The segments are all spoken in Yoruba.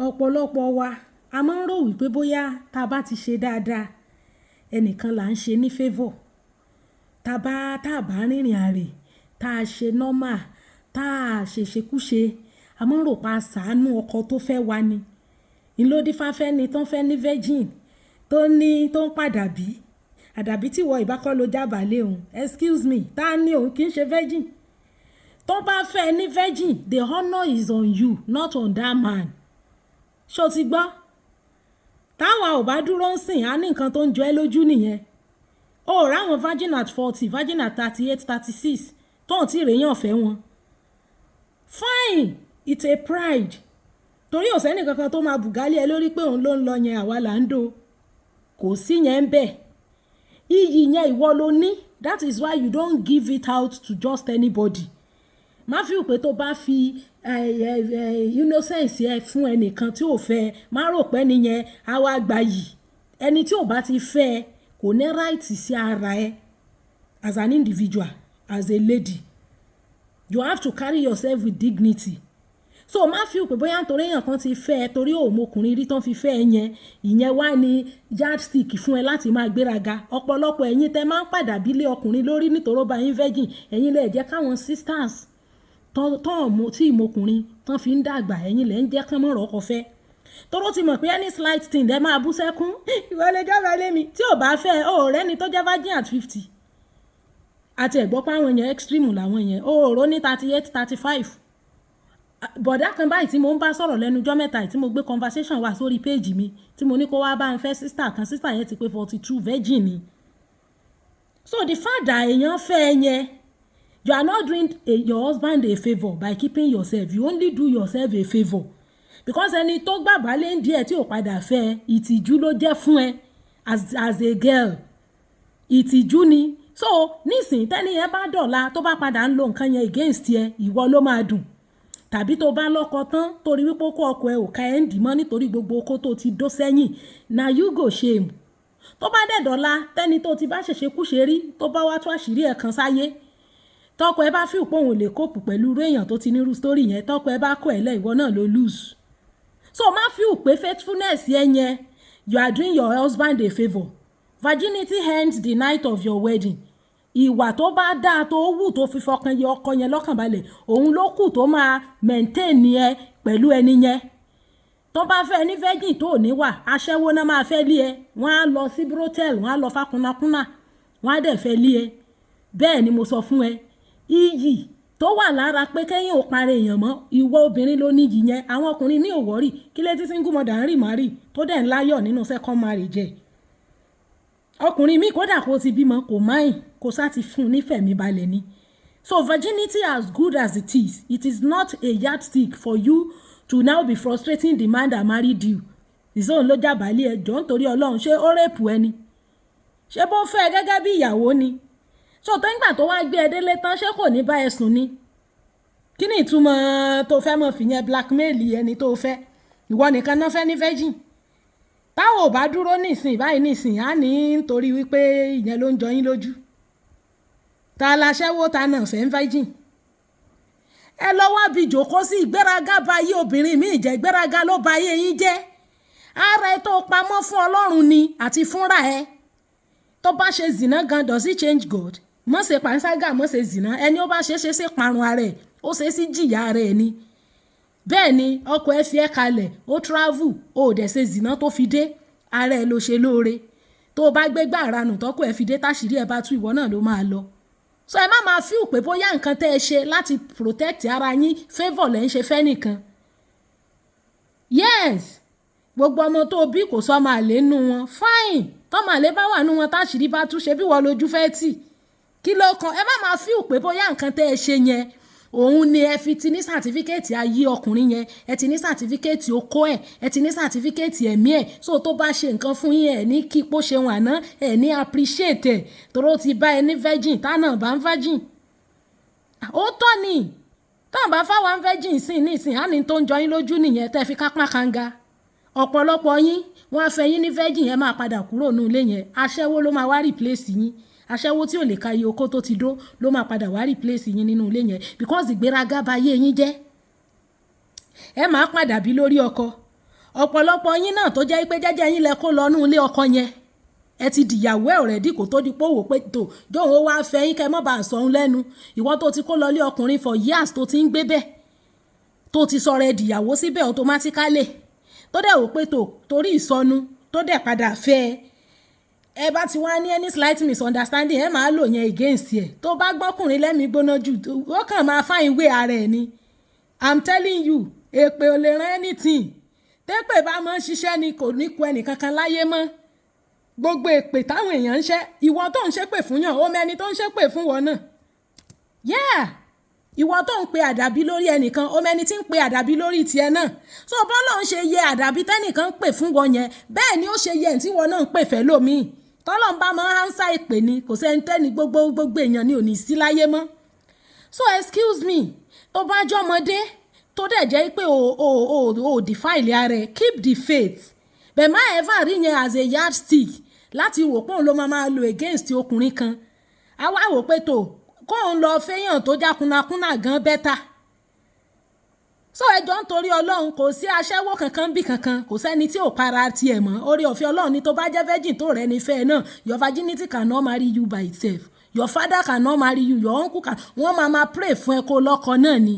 ọ̀pọ̀lọpọ̀ wa a máa ń rò wípé bóyá tá a bá ti ṣe dáadáa ẹnìkan là ń ṣe ní favour tá a bá rìnrìn àrè tá a ṣe normal tá a ṣèṣekúṣe a máa ń rò pa ṣàánú ọkọ tó fẹ́ wa ni ìlódífáfẹ́ ni tó ń fẹ́ ní virgin tó ń padà bí àdàbí tí wọ ìbákọ́ ló jábàálẹ̀ òun excuse me tá a ní òun kì í ṣe virgin tó bá fẹ́ ní virgin the honour is on you not on that man ṣó ti gbọ́ táwa ò bá dúró ń sìn á ní nǹkan tó ń jọ ẹ́ lójú nìyẹn ó ráwọn virgin at 40 virgin at 38 36 tó ń tí ìrèyàn fẹ́ wọn fine it's a pride torí ò sẹ́ni kankan tó máa bùgálí ẹ lórí pé òun ló ń lọ yẹn àwa là ń do kò sí yẹn ń bẹ̀ iyì yẹn ìwọ ló ní that is why you don't give it out to just anybody má fi pé tó bá fi innocence ẹ fún ẹnìkan tí ò fẹ́ má rò pé nìyẹn á wá gbà yìí ẹni tí ò bá ti fẹ́ kò ní right sí ara ẹ as an individual as a lady you have to carry yourself with dignity so má fi pé bóyá nítorí èèyàn kan ti fẹ́ torí òmòkùnrin rí tán fi fẹ́ yẹn ìyẹn wá ní yardstick fún ẹ láti máa gbéraga ọ̀pọ̀lọpọ̀ ẹ̀yin tẹ́ máa ń padà bílé ọkùnrin lórí nítorí ó bá yín virgin ẹ̀yin lè jẹ́ káwọn sisters tí ìmọkùnrin tán fi ń dàgbà ẹ̀yin lẹ́ ń jẹ́ kán mọ̀rọ̀ ọkọ fẹ́ tóró ti mọ̀ pé any slight thing ẹ máa bú sẹ́kún ìwọlé jọba lémi tí ò bá fẹ́ ọ̀rẹ́ ni tó jẹ́ virgin at 50 àti ẹ̀gbọ́ pé àwọn yẹn extreme làwọn yẹn òòró ní 38 35 bọ̀dá kan báyìí tí mo ń bá sọ̀rọ̀ lẹ́nu ọjọ́ mẹ́ta tí mo gbé conversation wá sórí péèjì mi tí mo ní kó wá bá ń fẹ́ sister kan sister yẹn ti pé 42 virgin ni so the fact that èèyàn fẹ́ yẹn you are not doing your husband a favour by keeping yourself you only do yourself a favour because ẹni tó gbàgbá lé ń díẹ̀ tí ò padà fẹ́ ìtìjú ló jẹ́ fún ẹ as a girl ìtìjú ni so nísìnyí tẹ́ni yẹn bá dọ̀la tó bá padà ń lo nǹkan yẹn against ẹ ìwọ ló máa dùn tàbí tó bá lọ́kọ tán torí wípé kó ọkọ ẹ ò ká ẹ̀ ń dì mọ́ nítorí gbogbo okó tó ti dó sẹ́yìn na you go shame tó bá dẹ̀ dọ̀la tẹ́ni tó ti bá ṣẹ̀ṣẹ̀ kúṣe rí tó bá wá tó àṣírí ẹ̀ kan sáyé tọkọ ẹ bá fi òpó òun lè kóòpù pẹ̀lú irú èèyàn tó ti nírú story yẹn tọkọ ẹ bá kọ ẹ lẹ́ ìwọ náà ló lose so má fi òpé faithfulness yẹn you are doing your husband a favour virginity ends the night of your wedding ìwà tó bá dáa tó wù tó fi fọkàn yẹ ọkọ yẹn lọ́kàn balẹ̀ òun ló kù tó máa maintain ẹ pẹ̀lú ẹni yẹn tó bá fẹ́ ní virgin tó ní wà aṣẹ́wó náà máa fẹ́ lé ẹ wọ́n á lọ sí brothel wọ́n á lọ fákunakúnà wọ́n á dẹ̀ fẹ́ lé ẹ bẹ́ẹ̀ ni mo sọ fún ẹ iyì tó wà lára pé kẹ́yìn ò parẹ́ èèyàn mọ́ ìwọ obìnrin ló níyì yẹn àwọn ọkùnrin ní òwọ́rì kí lé tí single mother ń rì má rì tó dẹ̀ ń láyọ̀ nínú second marriage ẹ̀ ọkùnrin mi kódà kó ti bímọ kò máìn kó sá ti fún un nífẹ̀ẹ́ mi balẹ̀ ni so virginity as good as it is not a yardstick for you to now be frustrating the man that married you ìsóhun ló jábàálẹ̀ ẹjọ́ nítorí ọlọ́run ṣé ó rèpù ẹni ṣé bó fẹ́ gẹ́gẹ́ bí ìyàwó ni so tó ń gbà tó wá gbé ẹ délé tán ṣé kò ní bá ẹ sùn ni kí ni ìtumọ̀ tó fẹ́ mọ̀ fìyẹn blackmail ẹni tó fẹ́ ìwọ nìkan náà fẹ́ ní virgin táwọn ò bá dúró nísìn báyìí nísìn á ní nítorí wípé ìyẹn ló ń jọ yín lójú ta láṣẹ́wó ta náà fẹ́ ń virgin ẹ lọ wá bí jòkó sí ìgbéraga bá yé obìnrin mi ìjẹ́ ìgbéraga ló bá yé yín jẹ́ ara ẹ tó pamọ́ fún ọlọ́run ni àti fúnra ẹ tó bá ṣe zìnà gan does it change God mọ̀ ṣe pàǹságà mọ̀ ṣe zìnà ẹni ó bá ṣe parun ara ẹ̀ ó ṣe sí jìyà ara ẹ̀ ni bẹ́ẹ̀ ni ọkọ ẹ fi ẹ́ kalẹ̀ ó travel ó dẹ̀ ṣe zìnà tó fi dé ara ẹ̀ ló ṣe lóore tó o bá gbégbá àranù tọ́kọ ẹ fi dé táṣìírí ẹ bá tú ìwọ náà ló máa lọ so ẹ má máa fíù pé bóyá nǹkan tẹ́ ẹ ṣe láti protect ara yín favour lẹ́ ń ṣe fẹ́ nìkan yes gbogbo ọmọ tó bí kò sọ máa lé nú wọn fine tọ́mọ àlè bá wà nú wọn táṣìírí bá tú ṣe bí wọ́n lójú fẹ́ tì kí ló kan ẹ má máa fíù pé bóyá nǹkan tẹ́ ẹ ṣe yẹn òun ni ẹ fi ti ní sàtífíkẹ́ẹ̀tì ayé ọkùnrin yẹn ẹ ti ní sàtífíkẹ́ẹ̀tì okó ẹ ti ní sàtífíkẹ́ẹ̀tì ẹ̀mí ẹ̀ so tó bá ṣe nǹkan fún yín ẹ ní kí pó ṣe wọn àná ẹ ní appreciate ẹ tóró ti bá ẹ ní virgin tánà bá ń virgin ó tọ́ ni tán bá fáwọn virgin sí nísìn á ní tó ń jọ yín lójú nìyẹn tẹ́ fi kápá kanga ọ̀pọ̀lọpọ̀ yín wọ́n á fẹ́ yín ní virgin yẹn máa padà kúrò nínú ilé yẹn aṣẹ́wó ló máa wá replace yín aṣẹ́wó tí ò lè ka iye okó tó ti dó ló máa padà wá replace yín nínú ilé yẹn because ìgbéraga bà yé yín jẹ́ ẹ máa padà bí lórí ọkọ ọ̀pọ̀lọpọ̀ yín náà tó jẹ́ pé jẹ́jẹ́ yín lẹ kó lọ nú ilé ọkọ yẹn ẹ ti dìyàwó ẹ̀ already kó tó di pé òwò pé tó jóun ó wá fẹ́ yín kẹ́ mọ́ bá sọ òun lẹ́nu ìwọ tó ti kó lọ ilé ọkùnrin for years tó ti ń gbé bẹ́ẹ̀ tó ti sọ̀rọ̀ ẹ̀ dìyàwó síbẹ̀ automatically tó dẹ̀ wò pé tó torí ìsọnù tó dẹ̀ padà fẹ́ ẹ bá ti wá ní any slight misunderstanding ẹ máa lò yẹn against ẹ tó bá gbọ́kùnrin lẹ́mìí gbóná jù ó kàn máa fáìn wé ara ẹ̀ ni I'm telling you èpè ò lè rán anything tẹ́pẹ̀ bá máa ń ṣiṣẹ́ ni kò ní ku ẹnìkankan láyé mọ́ gbogbo èpè táwọn èèyàn ń ṣe ìwọ tó ń ṣépè fún yàn ó mẹni tó ń ṣépè fún wọn náà yeah ìwọ tó ń pe àdàbí lórí ẹnìkan ó mẹni tí ń pe àdàbí lórí tiẹ̀ náà so bọ́lọ̀ ń ṣe yẹ àdàbí tẹ́nìkan ń pè fún wọn yẹn bẹ́ẹ̀ ni ó ṣe yẹ tí wọn náà ń pè fẹ́ lómìn tọ́lọ̀ ń bá máa ń hánsá ìpè ni kò sẹ́ni tẹ́ni gbogbo èèyàn ni ò ní sí láyé mọ́ so excuse me tó bá jọmọdé tó dẹ̀ jẹ́ pé o defile ara ẹ̀ keep the faith bẹ́ẹ̀ má ever rí yẹn as a yardstick láti wò pé òun ló máa lo against ọkùnrin kan a wá wò pé tó kóun lọ fẹ́yàn tó já kúnnakúnnà gan bẹ́tà so ẹjọ́ nítorí ọlọ́run kò sí aṣẹ́wó kankan bí kankan kò sẹ́ni tí ò para tiẹ̀ mọ́ orí ọ̀fẹ́ ọlọ́run ni tó bá jẹ́ virgin tó rẹ̀ ní fẹ́ náà your virginity cannot marry you by itself your father cannot marry you your uncle can wọ́n máa pray fún ẹ kó lọ́kọ náà ni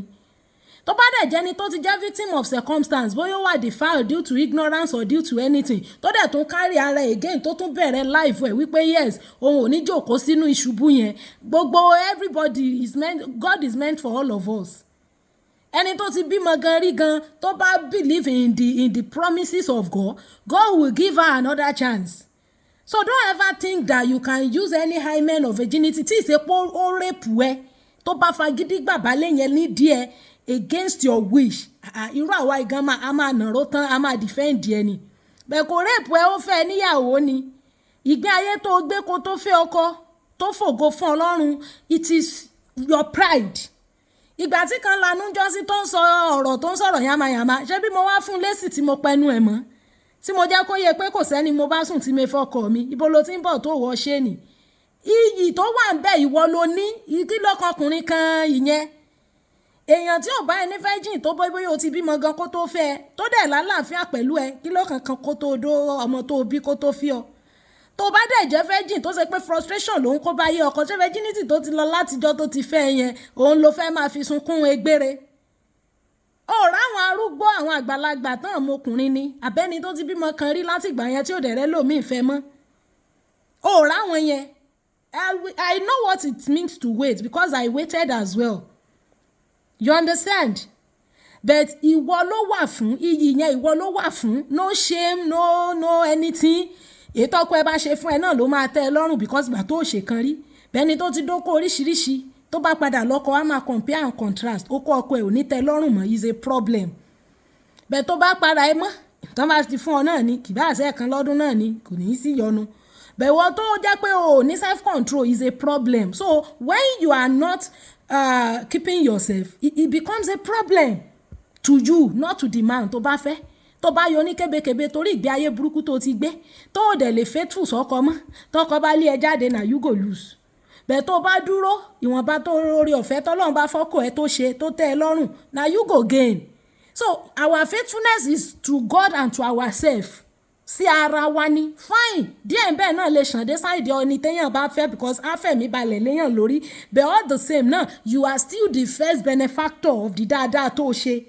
tó bá dẹ̀ jẹ́ni tó ti jẹ́ victim of circumstance bóyá ó wà defiled due to ignorance or due to anything tó dẹ̀ tún carry ara again tó tún bẹ̀rẹ̀ life ẹ̀ wípé yes òun ò ní jókòó sínú ìṣubú yẹn gbogbo everybody is meant God is meant for all of us ẹni tó ti bímọ gan rí gan tó bá believe in the promises of God will give her another chance so don't ever think that you can use any hymen of virginity tí ìsepò ó rape ẹ tó bá fagídí gbàbálẹ̀ yẹn ní díẹ̀ against your wish irú àwa ìgan a máa nàró tán a máa defend ẹni bẹ́ẹ̀ kò rape ẹ ó fẹ́ níyàwó ni ìgbé ayé tó gbé kó tó fẹ́ ọkọ tó fògo fún Ọlọ́run it is your pride ìgbà tí kan lanú jọ́sí tó ń sọ ọ̀rọ̀ tó ń sọ̀rọ̀ yamayama ṣé bí mo wá fún lésì tí mo pẹnu ẹ̀ mọ́ tí mo jẹ́ kó yẹ pé kò sẹ́ni mo bá sùn tí mi fọkọ mi ibo ló ti ń bọ̀ tó wọ́ ṣé ni iyì tó wà ń bẹ ìwọ ló ní kí lọ́kọkùnrin kan ìyẹn èèyàn tí ò bá ẹni virgin tó bóyá o ti bímọ gan kó tó fẹ́ ẹ tó dẹ̀ lálàáfíà pẹ̀lú ẹ kí lọ́kàn kan kó tó dó ọmọ tó bí kó tó fi ọ tó bá dẹ̀ jẹ́ virgin tó ṣe pé frustration ló ń kó bá yé ọkọ ṣé virginity tó ti lọ látijọ́ tó ti fẹ́ yẹn òun ló fẹ́ máa fi sunkún egbére ó ráwọn arúgbó àwọn àgbàlagbà tán ọmọkùnrin ni àbẹ́ni tó ti bímọ kan rí láti ìgbà yẹn tí ò dẹ̀rẹ́ lòmíì fẹ́ mọ́ ó ráwọn yẹn I know what it means to wait because I waited as well you understand but ìwọ ló wà fún iyì yẹn ìwọ ló wà fún no shame no anything ètò ọkọ ẹ bá ṣe fún ẹ náà ló máa tẹ́ ẹ lọ́rùn because gbà tó ṣe kan rí bẹ́ẹ̀ni tó ti dóko oríṣiríṣi tó bá padà lọ́kọ á máa compare and contrast ó kọ́ ọkọ ẹ ò ní tẹ́ lọ́rùn mọ́ is a problem bẹ́ẹ̀ tó bá para ẹ mọ́ tó bá ti fún ọ náà ni kì bá àṣẹ kan lọ́dún náà ni kò ní í sí yọnu bẹ́ẹ̀ wọ́n tó jẹ́ pé o ní self control is a problem so when you are not keeping yourself it becomes a problem to you not to the man tó bá fẹ́ tó bá yọ ní kébékébé torí ìgbé ayé burúkú tó ti gbé tó dẹ̀ lè faithful sọ́kọ mọ́ tọkọ bá lé ẹ jáde na you go lose bẹ́ẹ̀ tó bá dúró ìwọ̀nba tó orí ọ̀fẹ́ tọ́lọ́run bá fọ́kọ ẹ tó ṣe tó tẹ́ ẹ lọ́rùn na you go gain so our faithfulness is to God and to ourselves sí ara wa ni fine díẹ̀ bẹ́ẹ̀ náà lè ṣàn dé sáìdì ọni téèyàn bá fẹ́ because afẹ́mi balẹ̀ léèyàn lórí but all the same náà you are still the first benefactor of the dáadáa tó ṣe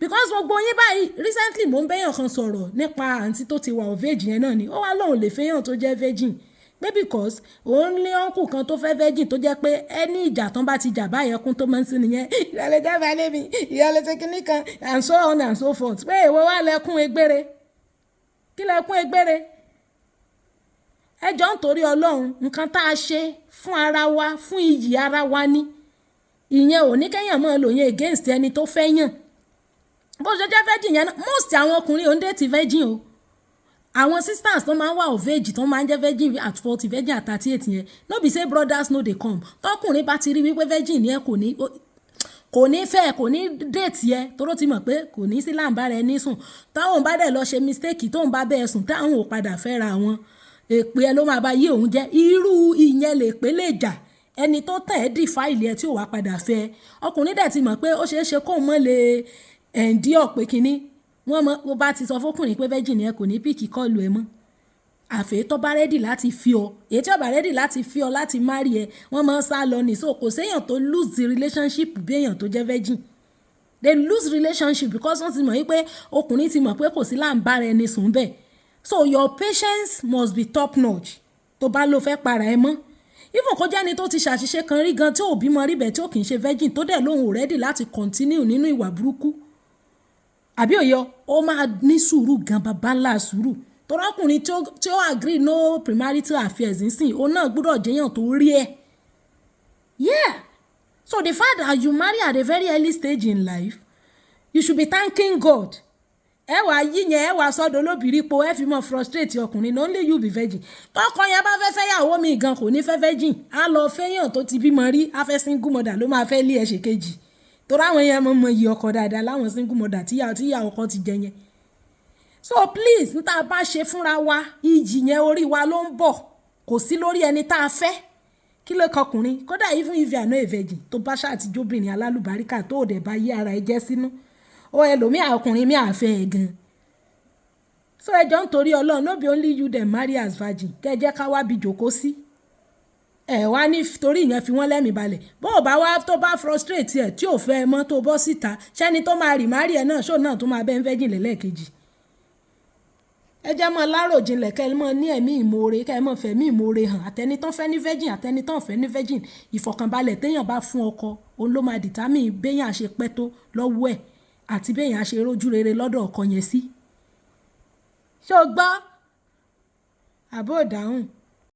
because gbogbo yín báyìí recently mo ń bẹ́yàn kan sọ̀rọ̀ nípa àǹtí tó ti wà of age yẹn náà ni ó wá lóun lè fẹ́yàn tó jẹ́ virgin pé because òun ní uncle kan tó fẹ́ virgin tó jẹ́ pé ẹni ìjà tán bá ti jà báyẹn kún tó máa ń sí nìyẹn ìyàlẹ̀ jábà lébi ìyàlẹ̀ ṣe kínní kan and so on and so forth pé èwo wá lẹ́kún egbére kí lẹ́kún egbére ẹjọ́ nítorí ọlọ́run nǹkan tá a ṣe fún ara wa fún iyì ara wa ni ìyẹn ò ní kẹ́yàn máa lò yẹn against ẹni tó fẹ́ yàn bó ṣe jẹ́ virgin yẹn most àwọn ọkùnrin ò ń date virgin o àwọn sisters tó máa ń wà of age tó máa ń jẹ́ virgin at 40 virgin at 38 yẹn no be say brothers no dey come tọkùnrin bá ti rí wípé virgin yẹn kò ní fẹ́ kò ní date yẹ tóró ti mọ̀ pé kò ní sí láǹbá rẹ̀ ní sùn táwọn bá dẹ̀ lọ ṣe mistake tóun bá bẹ́ẹ̀ sùn táwọn ò padà fẹ́ ra wọn èpè ẹ ló máa bá yé òun jẹ́ irú ìyẹn lè pé lè jà ẹni tó tẹ̀ ẹ́ dì fáìlì ẹ tí ò wá padà fẹ́ ọkùnrin dẹ̀ ti mọ̀ pé ó ṣeé ṣe kóun mọ́ lè ẹ̀ǹdí ọ̀pẹ kínní wọ́n mọ̀ bó bá ti sọ fọ́kùnrin pé virgin ẹ kò ní píìkì kọ́ọ̀lù ẹ mọ́ àfẹ́ tó bá rẹ́dì láti fi ọ èyí tí ó bá rẹ́dì láti fi ọ láti marry ẹ wọ́n máa ń sá lọ ní so kò séèyàn tó lose the relationship bí èèyàn tó jẹ́ virgin they lose relationship because wọ́n ti mọ̀ wípé ọkùnrin ti mọ̀ pé kò sí láǹbára ẹni sùn bẹ́ẹ̀ so your patience must be top notch tó bá ló fẹ́ para ẹ mọ́ even kó jẹ́ni tó ti ṣàṣìṣe kan rí gan tí ò bímọ rí bẹ́ẹ̀ tí ò kì í ṣe virgin tó dẹ̀ lóhùn ready láti continue nínú ìwà burúkú àbí òye ó máa ní sùúrù gan bàbá ńlá sùúrù torí ọkùnrin tí ó agree no premarital affairs nísìn òun náà gbọ́dọ̀ jẹ́yàn tó rí ẹ̀ yeah so the fact that you marry at a very early stage in life you should be thanking God ẹ wà yíyẹn ẹ wà sọ́dọ̀ olóbìrí po ẹ fi mọ́ frustrate ọkùnrin only you be virgin tọkọ yẹn bá fẹ́ fẹ́yàwó mi gan kò ní fẹ́ virgin á lọ fẹ́yàn tó ti bímọ rí á fẹ́ single mother ló máa fẹ́ lé ẹ̀ ṣe kejì torí àwọn yẹn mọ̀ iye ọkọ dáadáa láwọn single mother tíyà ọkọ ti jẹ yẹn so please níta bá ṣe fúnra wa ìjì yẹn orí wa ló ń bọ̀ kò sí lórí ẹni tá a fẹ́ kí ló kọkùnrin kódà even if you are not a virgin tó bá ṣàtijọ́bìnrin alálùbáríkà tó ò dẹ̀ bá yí ara ẹ jẹ́ sínú ó ẹlòmíà ọkùnrin mi àfẹ́ ẹ̀ gan so ẹjọ́ nítorí Ọlọ́run no be only you dem marry as virgin kẹjẹ́ ká wá bí jòkó sí ẹ wá ní torí ìyẹn fi wọ́n lẹ́mìí balẹ̀ bó o bá wá tó bá frustrate ẹ̀ tí ò fẹ́ ẹ mọ́ tó bọ́ síta ṣẹ́ni tó máa rì márì ẹ̀ náà ṣó náà tó máa bẹ́ ń virgin lẹ́lẹ́kejì ẹ jẹ́ mọ́ láròjinlẹ̀ kẹ́ ẹ mọ́ ní ẹ̀mí ìmoore kẹ́ ẹ mọ́ fẹ̀mí ìmoore hàn àtẹni tán fẹ́ ní virgin àtẹni tán fẹ́ ní virgin ìfọ̀kànbalẹ̀ téèyàn bá fún ọkọ òun ló máa determine béèyàn àṣẹ pẹ́ tó lọ́wọ́ ẹ̀ àti béèyàn àṣẹ rójú rere lọ́dọ̀ ọkọ yẹn sí. ṣé o gbọ́ àbó ìdáhùn